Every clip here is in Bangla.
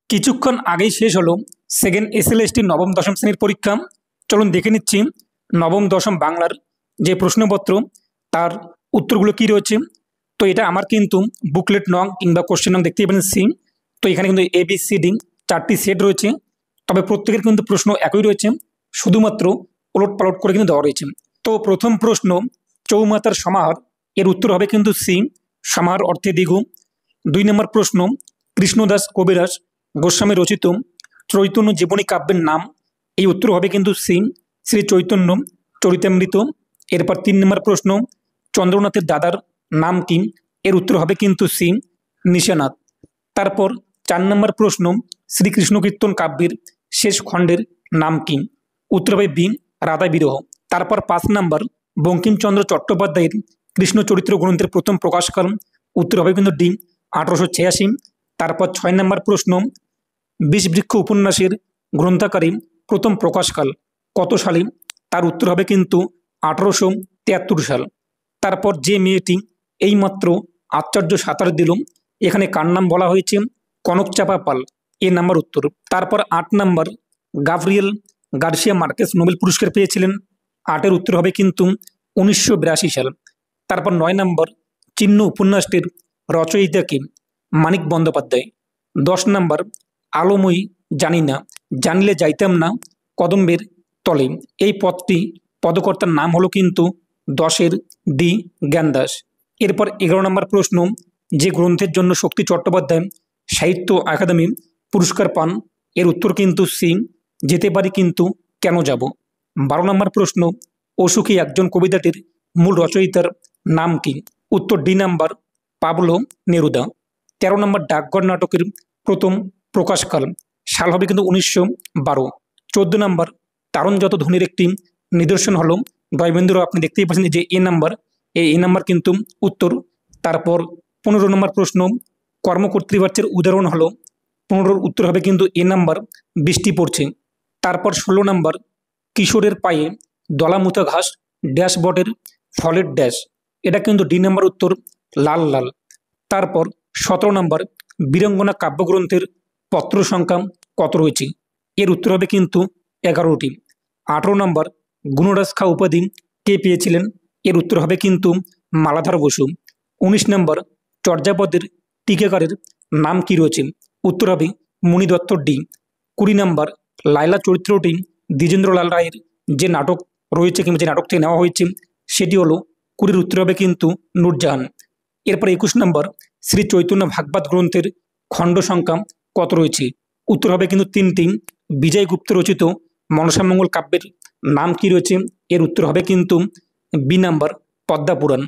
কিছুক্ষণ আগেই শেষ হলো সেকেন্ড এসএলএসটি নবম দশম শ্রেণীর পরীক্ষা। চলুন দেখে নিচ্ছি নবম দশম বাংলার যে প্রশ্নপত্র তার উত্তরগুলো কী রয়েছে। তো এটা আমার কিন্তু বুকলেট নং কিংবা কোশ্চেন নং দেখতেই পাচ্ছেন সি। তো এখানে কিন্তু ABCD চারটি সেট রয়েছে, তবে প্রত্যেকের কিন্তু প্রশ্ন একই রয়েছে, শুধুমাত্র ওলট পালট করে কিন্তু দেওয়া রয়েছে। তো প্রথম প্রশ্ন, চৌমাতার সমাহার, এর উত্তর হবে কিন্তু সি, সমাহার অর্থে দ্বিগু। 2 নম্বর প্রশ্ন, কৃষ্ণদাস কবিরাজ গোস্বামী রচিত চৈতন্য জীবনী কাব্যের নাম, এই উত্তর হবে কিন্তু সি, শ্রী চৈতন্য চরিতামৃত। এরপর 3 নম্বর প্রশ্ন, চন্দ্রনাথের দাদার নাম কি, এর উত্তর হবে কিন্তু সি, নিশানাথ। তারপর 4 নম্বর প্রশ্ন, শ্রীকৃষ্ণ কীর্তন কাব্যের শেষ খণ্ডের নাম কি, উত্তর হবে বি, রাধা বিরহ। তারপর 5 নম্বর, বঙ্কিমচন্দ্র চট্টোপাধ্যায়ের কৃষ্ণ চরিত্র গ্রন্থের প্রথম প্রকাশকাল, উত্তর হবে কিন্তু ডি, 1886। তারপর 6 নম্বর প্রশ্ন, বিষবৃক্ষ উপন্যাসের গ্রন্থাকারে প্রথম প্রকাশকাল কত সালে, তার উত্তর হবে কিন্তু 1873 সাল। তারপর যে মেয়েটি এইমাত্র আশ্চর্য সাঁতার দিল, এখানে কার নাম বলা হয়েছে, কনকচাপা পাল, এ নাম্বার উত্তর। তারপর 8 নম্বর, গাব্রিয়েল গার্সিয়া মার্কেস নোবেল পুরস্কার পেয়েছিলেন, 8-এর উত্তর হবে কিন্তু 1982 সাল। তারপর 9 নম্বর, চিহ্ন উপন্যাসটির রচয়িতা কে, মানিক বন্দ্যোপাধ্যায়। 10 নম্বর, আলোময়ী জানি না জানিলে যাইতাম না কদম্বের তলে, এই পদটি পদকর্তার নাম হলো কিন্তু 10-এর ডি, জ্ঞানদাস। এরপর 11 নম্বর প্রশ্ন, যে গ্রন্থের জন্য শক্তি চট্টোপাধ্যায় সাহিত্য একাডেমি পুরস্কার পান, এর উত্তর কিন্তু সি, যেতে পারি কিন্তু কেন যাব। 12 নম্বর প্রশ্ন, অসুখী একজন কবিতাটির মূল রচয়িতার নাম কি, উত্তর ডি নাম্বার, পাবলো নেরুদা। 13 নম্বর, ডাকঘর নাটকের প্রথম প্রকাশকাল, সাল হবে কিন্তু 1912। 14 নম্বর, তারণ যত ধ্বনির একটি নিদর্শন হলো ডয়বেন্দ্র, আপনি দেখতেই পাচ্ছেন যে এ নাম্বার, এই নাম্বার কিন্তু উত্তর। তারপর 15 নম্বর প্রশ্ন, কর্মকর্তৃবাচ্যের উদাহরণ হলো, 15-র উত্তর হবে কিন্তু এ নাম্বার, বৃষ্টি পড়ছে। তারপর 16 নম্বর, কিশোরের পায়ে দলামুথা ঘাস ড্যাশ বটের ফলের ড্যাশ, এটা কিন্তু ডি নাম্বার উত্তর, লাল লাল। তারপর 17 নম্বর, বীরাঙ্গনা কাব্যগ্রন্থের পত্র সংখ্যা কত রয়েছে, এর উত্তর হবে কিন্তু 11টি। 18 নম্বর, গুণরাজ খাঁ উপাধি কে পেয়েছিলেন, এর উত্তর হবে কিন্তু মালাধর বসু। 19 নম্বর, চর্যাপদের টিকাকারের নাম কি রয়েছে, উত্তর হবে মুনি দত্ত, ডি। 20 নম্বর, লায়লা চরিত্রটি দ্বিজেন্দ্রলাল রায়ের যে নাটক রয়েছে কিংবা যে নাটক থেকে নেওয়া হয়েছে সেটি হলো, 20-র উত্তর হবে কিন্তু নূরজাহান। এরপর 21 নম্বর, শ্রী চৈতন্য ভাগবত গ্রন্থের খণ্ড সংখ্যা কত রয়েছে, উত্তর হবে কিন্তু 3টি। বিজয় গুপ্ত রচিত মনসামঙ্গল কাব্যের নাম কি রয়েছে, এর উত্তর হবে কিন্তু বি নাম্বার, পদ্মাপুরাণ।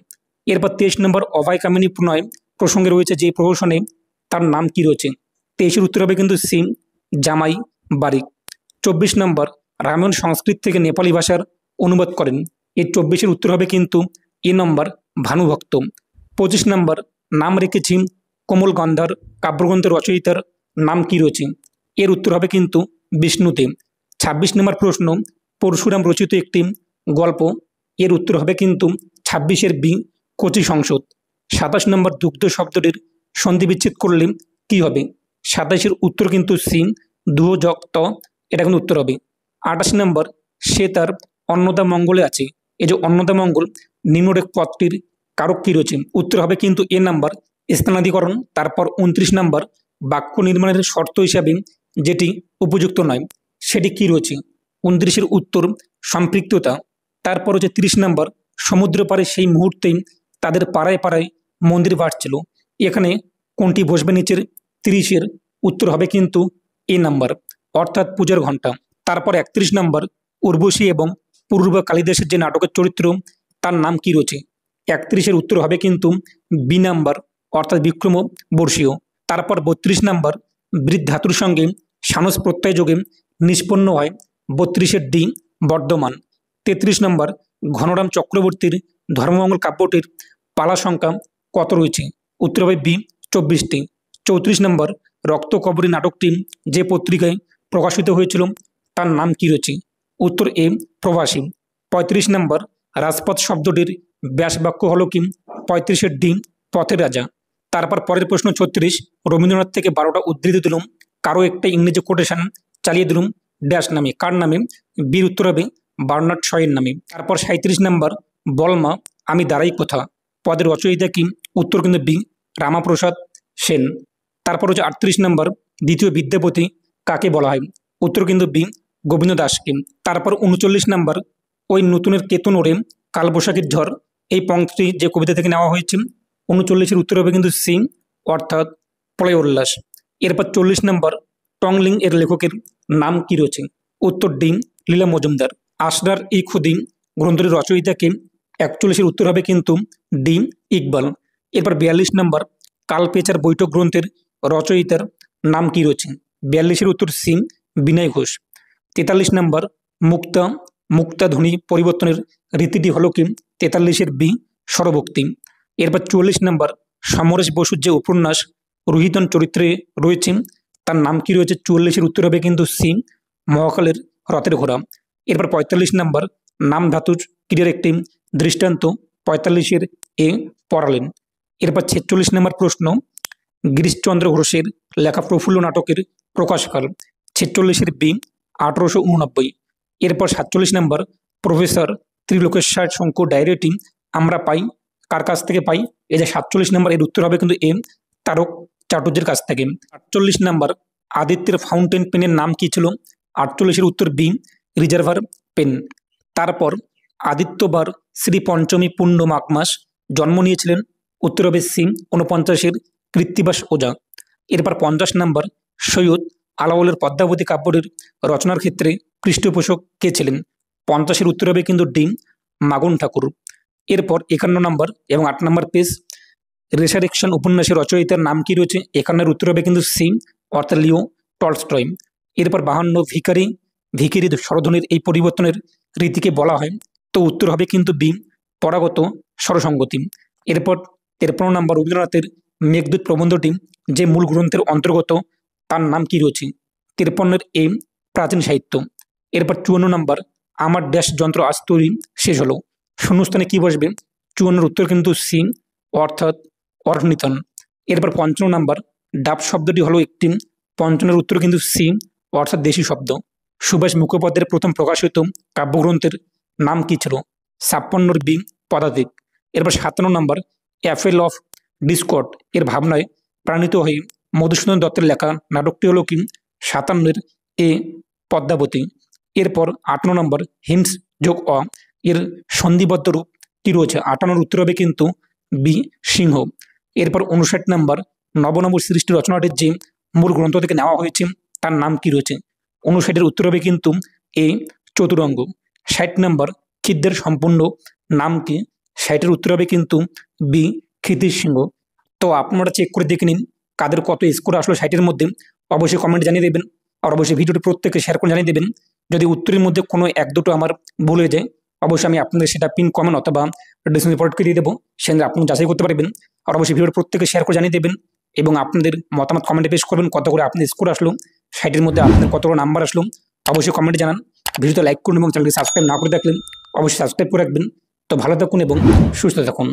এরপর 23 নম্বর, অভয় কামিনী প্রণয় প্রসঙ্গে রয়েছে যে প্রহসনে, তার নাম কি রয়েছে, 23-এর উত্তর হবে কিন্তু সি, জামাই বারিক। 24 নম্বর, রামায়ণ সংস্কৃত থেকে নেপালি ভাষার অনুবাদ করেন, এর 24-এর উত্তর হবে কিন্তু এ নম্বর, ভানুভক্ত। 25 নম্বর, নাম রেখেছি কোমল গন্ধার কাব্যগ্রন্থের রচয়িতার নাম কি রয়েছে, এর উত্তর হবে কিন্তু বিষ্ণুতে। 26 নম্বর প্রশ্ন, পরশুরাম রচিত একটি গল্প, এর উত্তর হবে কিন্তু 26-এর বি, কচি সংসদ। 27 নম্বর, দুগ্ধ শব্দটির সন্ধি বিচ্ছেদ করলে কি হবে, 27-এর উত্তর কিন্তু সি, দুহ যক ত, এটা কিন্তু উত্তর হবে। 28 নম্বর, সে তার অন্নদা মঙ্গলে আছে, এই যে অন্নদা মঙ্গল নিম্নরেখ পদটির কারক কি রয়েছে, উত্তর হবে কিন্তু এ নাম্বার, স্থানাধিকরণ। তারপর 29 নম্বর, বাক্য নির্মাণের শর্ত হিসাবে যেটি উপযুক্ত নয় সেটি কি রয়েছে, 29-এর উত্তর, সম্পৃক্ততা। তারপর হচ্ছে 30 নম্বর, সমুদ্র পাড়ে সেই মুহূর্তেই তাদের পাড়ায় পাড়ায় মন্দির বাড়ছিল, এখানে কোনটি বসবে নিচের 30-এর উত্তর হবে কিন্তু এ নাম্বার, অর্থাৎ পূজার ঘণ্টা। তারপর 31 নম্বর, উর্বশী এবং পূর্বা কালিদাসের যে নাটকের চরিত্র তার নাম কি রয়েছে, 31-এর উত্তর হবে কিন্তু বি নাম্বার, অর্থাৎ বিক্রম বর্ষীয়। তারপর 32 নম্বর, বৃদ্ধাতুর সঙ্গে সানস প্রত্যয় যোগে নিষ্পন্ন হয়, 32-এর ডি, বর্ধমান। 33 নম্বর, ঘনরাম চক্রবর্তীর ধর্মমঙ্গল কাব্যটির পালা সংখ্যা কত রয়েছে, উত্তর হবে বি, 24টি। 34 নম্বর, রক্তকবরী নাটকটি যে পত্রিকায় প্রকাশিত হয়েছিল তার নাম কি রয়েছে, উত্তর এ, প্রবাসী। 35 নম্বর, রাজপথ শব্দটির ব্যাসবাক্য হলো কি, 35-এর ডি, পথের রাজা। তারপর পরের প্রশ্ন 36, রবীন্দ্রনাথ থেকে 12টা উদ্ধৃতি দিলাম, কারো একটা ইংরেজি কোটেশন চালিয়ে দিলুম ড্যাশ নামে, কার নামে? বীর উত্তর হবে বার্নার্ড শয়ের নামে। তারপর 37 নম্বর, বলমা আমি দাঁড়াই কোথা, পদের রচয়িতা কি? উত্তর কিন্তু বি রামাপ্রসাদ সেন। তারপর হচ্ছে 38 নম্বর, দ্বিতীয় বিদ্যাপতি কাকে বলা হয়? উত্তর কিন্তু বি গোবিন্দ দাসকে। তারপর 39 নম্বর, ওই নতুনের কেতন ওরে কালবৈশাখীর ঝড়, এই পংক্তি যে কবিতা থেকে নেওয়া হয়েছে। 39-এর উত্তর হবে কিন্তু সি অর্থাৎ প্রলয় উল্লাস। এরপর 40 নম্বর, টংলিং এর লেখকের নাম কি রয়েছে? উত্তর ডি লীলা মজুমদার। আসরার ই খুদি গ্রন্থটির রচয়িতাকে? 41-এর উত্তর হবে কিন্তু ডি ইকবাল। এরপর 42 নম্বর, কালপেচার বৈঠক গ্রন্থের রচয়িতার নাম কি রয়েছে? 42-এর উত্তর সি বিনয় ঘোষ। 43 নম্বর, মুক্তা মুক্তাধ্বনি পরিবর্তনের রীতিটি হলো কি? 43-এর বি স্বরভক্তি। এরপর 44 নম্বর, সমরেশ বসুর যে উপন্যাস রোহিতন চরিত্রে রয়েছে তার নাম কি রয়েছে? 44-এর উত্তর হবে কিন্তু সি মহাকালের রথের ঘোড়া। এরপর 45 নম্বর, নাম ধাতুর ক্রিয়ার একটি দৃষ্টান্ত, 45-এর এ পড়ালেন। এরপর 46 নম্বর প্রশ্ন, গিরিশচন্দ্র ঘোষের লেখা প্রফুল্ল নাটকের প্রকাশকাল? 46-এর বি 1889। এরপর 47 নম্বর, প্রফেসর ত্রিলোকেশ্বর শঙ্কর ডায়েরিটি আমরা পাই কার কাছ থেকে পাই? এই যে 47 নম্বর, এর উত্তর হবে কিন্তু এ তারক চাটুর্যের কাছ থেকে। 48 নম্বর, আদিত্যের ফাউন্টেন পেনের নাম কি ছিল? 48-এর উত্তর বি রিজার্ভার পেন। তারপর আদিত্যবার শ্রী পঞ্চমী পূর্ণ মাঘ মাস জন্ম নিয়েছিলেন? উত্তর হবে সি 49-এর কৃত্তিবাস ওঝা। এরপর 50 নম্বর, সৈয়দ আলাওলের পদ্মাবতী কাব্যের রচনার ক্ষেত্রে পৃষ্ঠপোষক কে ছিলেন? 50-এর উত্তর হবে কিন্তু ডি মাগন ঠাকুর। এরপর 51 নম্বর এবং 8 নম্বর পেজ, রেসারেকশন উপন্যাসের রচয়িতার নাম কি রয়েছে? 51-এর উত্তর হবে কিন্তু সি অর্থাৎ লিও টলস্টয়। এরপর 52, ভিখারি ভিখিরি স্বরধ্বনির এই পরিবর্তনের রীতিকে বলা হয়? তো উত্তর হবে কিন্তু বি পরাগত স্বরসঙ্গতি। এরপর 53 নম্বর, রবীন্দ্রনাথের মেঘদূত প্রবন্ধটি যে মূল গ্রন্থের অন্তর্গত তার নাম কি রয়েছে? 53-এর এ প্রাচীন সাহিত্য। এরপর 54 নম্বর, আমার ড্যাশ যন্ত্র আজ তৈরি শেষ হলো, শূন্যস্থানে কি বসবে? 54-এর উত্তর কিন্তু সি অর্থাৎ অর্নিতন। এরপর 55 নম্বর, ডাব শব্দটি হলো একটি, 55-এর উত্তর কিন্তু সি অর্থাৎ দেশি শব্দ। সুভাষ মুখোপাধ্যায়ের প্রথম প্রকাশিত কাব্যগ্রন্থের নাম কি ছিল? 56-এর বি পদাতিক। এরপর 57 নম্বর, অ্যাপেল অফ ডিসকর্ড এর ভাবনায় প্রাণিত হয়ে মধুসূদন দত্তের লেখা নাটকটি হলো কি? 57-এর এ পদ্মাবতী। এরপর 58 নম্বর, হিমস যোগ অ এর সন্ধিবদ্ধ রূপ কি রয়েছে? 58-এর উত্তর হবে কিন্তু বি সিংহ। এরপর 59 নম্বর, নবনব সৃষ্টি রচনাটির যে মূল গ্রন্থ থেকে নেওয়া হয়েছে তার নাম কি রয়েছে? 59-এর উত্তর হবে কিন্তু এ চতুরঙ্গ। 60 নম্বর, খিদ্দের সম্পূর্ণ নাম কি? 60-এর উত্তর হবে কিন্তু বি ক্ষিতিশ সিংহ। তো আপনারা চেক করে দেখে নিন কাদের কত স্কোর আসলো 60-এর মধ্যে, অবশ্যই কমেন্ট জানিয়ে দেবেন। আর অবশ্যই ভিডিওটি প্রত্যেকে শেয়ার করে জানিয়ে দেবেন। যদি উত্তরের মধ্যে কোনো এক দুটো আমার ভুল হয়ে যায় অবশ্যই আমি আপনাদের সেটা পিন কমেন্ট অথবা ডিসক্রিপশন রিপোর্টকে দিয়ে দেবো, সেখানে আপনি যাচাই করতে পারবেন। আর অবশ্যই ভিডিওটি প্রত্যেকে শেয়ার করে জানিয়ে দেবেন এবং আপনাদের মতামত কমেন্টে পেশ করবেন কত করে আপনাদের স্কোর আসলো, 60-এর মধ্যে আপনাদের কত করে নাম্বার আসলো অবশ্যই কমেন্টে জানান। ভিডিওতে লাইক করুন এবং চ্যানেলটি সাবস্ক্রাইব না করে থাকলেন অবশ্যই সাবস্ক্রাইব করে রাখবেন। তো ভালো থাকুন এবং সুস্থ থাকুন।